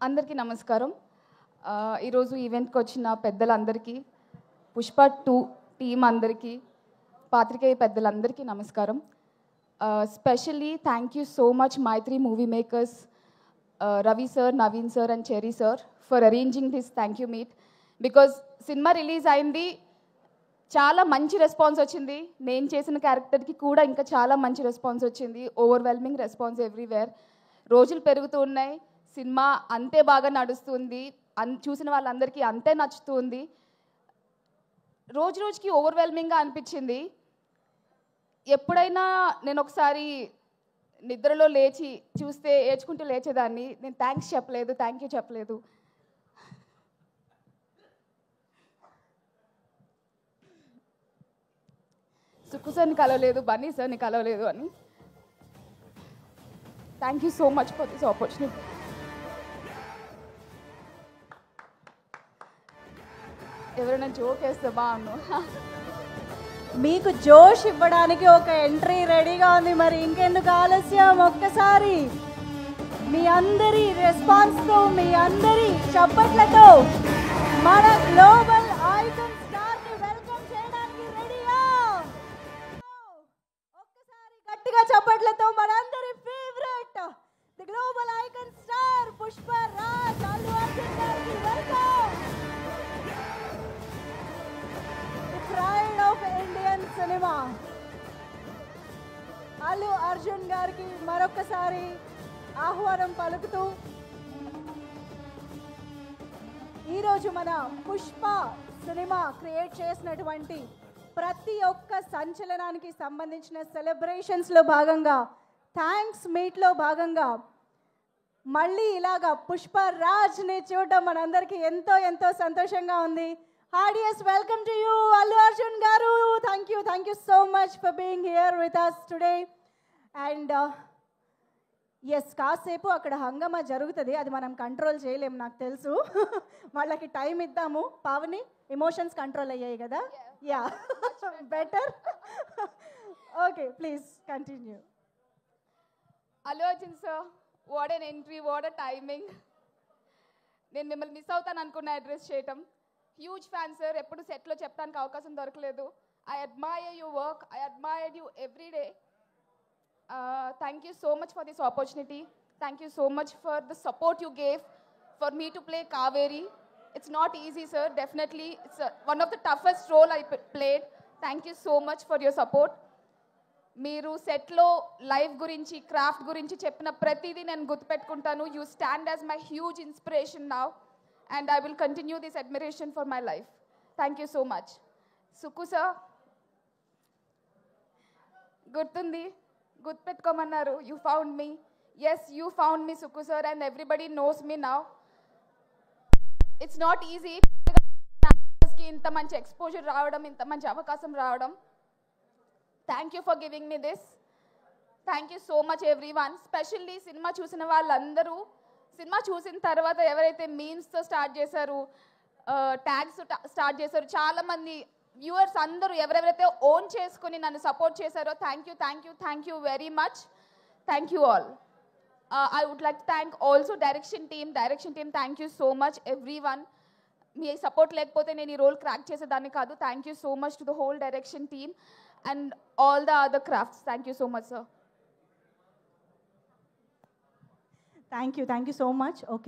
అందరికీ నమస్కారం. ఈరోజు ఈవెంట్కి వచ్చిన పెద్దలందరికీ, పుష్ప 2 టీమ్ అందరికీ, పాత్రికేయ పెద్దలందరికీ నమస్కారం. Specially thank you so much Mythri movie makers, Ravi sir, Naveen sir and Cherry sir for arranging this thank you meet. Because cinema release అయింది, చాలా మంచి రెస్పాన్స్ వచ్చింది. నేను చేసిన క్యారెక్టర్కి కూడా ఇంకా చాలా మంచి రెస్పాన్స్ వచ్చింది. Overwhelming response everywhere. రోజులు పెరుగుతూ ఉన్నాయి, సినిమా అంతే బాగా నడుస్తుంది, చూసిన వాళ్ళందరికీ అంతే నచ్చుతుంది. రోజు రోజుకి ఓవర్వెల్మింగ్గా అనిపించింది. ఎప్పుడైనా నేను ఒకసారి నిద్రలో లేచి చూస్తే ఏడ్చుకుంటూ లేచేదాన్ని. నేను థ్యాంక్స్ చెప్పలేదు, థ్యాంక్ యూ చెప్పలేదు. సుక్కు సార్ని కలవలేదు, బన్నీ సార్ని కలవలేదు అని. Thank you so much for this opportunity. ఎవరైనా జోక్ వేస్తే బాగుండు. మీకు జోష్ ఇవ్వడానికి ఒక ఎంట్రీ రెడీగా ఉంది. మరి ఇంకెందుకు ఆలస్యం, ఒక్కసారి మీ అందరి రెస్పాన్స్తో, మీ అందరి చప్పట్లతో మన గ్లోబల్ ఐకాన్ స్టార్ ని వెల్కమ్ చేయడానికి రెడీయా? ఒక్కసారి గట్టిగా చప్పట్లతో మనందరి favourite the global icon star Pushpa Raj Allu Arjun గారికి welcome. Pride of Indian cinema Allu Arjun గారికి మరొకసారి ఆహ్వానం పలుకుతూ, ఈరోజు మన పుష్ప సినిమా క్రియేట్ చేసినటువంటి ప్రతి ఒక్క సంచలనానికి సంబంధించిన సెలబ్రేషన్స్లో భాగంగా, థ్యాంక్స్ మీట్లో భాగంగా మళ్ళీ ఇలాగా పుష్ప రాజ్ని చూడడం మనందరికీ ఎంతో ఎంతో సంతోషంగా ఉంది. Heartiest welcome to you, Allu Arjun garu. Thank you so much for being here with us today. And yes, కాసేపు అక్కడ హంగమా జరుగుతుంది, అది మనం కంట్రోల్ చేయలేము, నాకు తెలుసు. వాళ్ళకి టైం ఇద్దాము. పావని, ఎమోషన్స్ కంట్రోల్ అయ్యాయి కదా? Yeah, better. Okay, please continue. Allu Arjun sir, what an entry, what a timing. నేను మిమ్మల్ని మిస్ అవుతాను అనుకున్న అడ్రస్ చేయటం. హ్యూజ్ ఫ్యాన్ సార్, ఎప్పుడు సెట్లో చెప్పడానికి అవకాశం దొరకలేదు. I admire your work, I admire you every day. Thank you so much for this opportunity. Thank you so much for the support you gave for me to play Kaveri. It's not easy sir, definitely it's one of the toughest role I played. Thank you so much for your support. మీరు సెట్లో life గురించి, craft గురించి చెప్పిన ప్రతిదీ నేను గుర్తుపెట్టుకుంటాను. You stand as my huge inspiration now. And I will continue this admiration for my life. Thank you so much. Sukku sir, Gurtundi, Gurtpetkomannaru, you found me. Yes, you found me, Sukku sir, and everybody knows me now. It's not easy. Inta manchi exposure raavadam, inta manchi avakasam raavadam. Thank you for giving me this. Thank you so much everyone. Especially cinema chusina vallandaru, cinema చూసిన తర్వాత ఎవరైతే మీమ్స్తో start చేశారు, tags start చేశారు, చాలామంది viewers అందరూ ఎవరెవరైతే own చేసుకుని నన్ను సపోర్ట్ చేశారో, thank you very much. Thank you all. I would like to thank also direction team. Thank you so much everyone. మీ సపోర్ట్ లేకపోతే నేను ఈ రోల్ క్రాక్ చేసేదాన్ని కాదు. Thank you so much to the whole direction team and all the other crafts. Thank you so much sir. Thank you so much. Okay.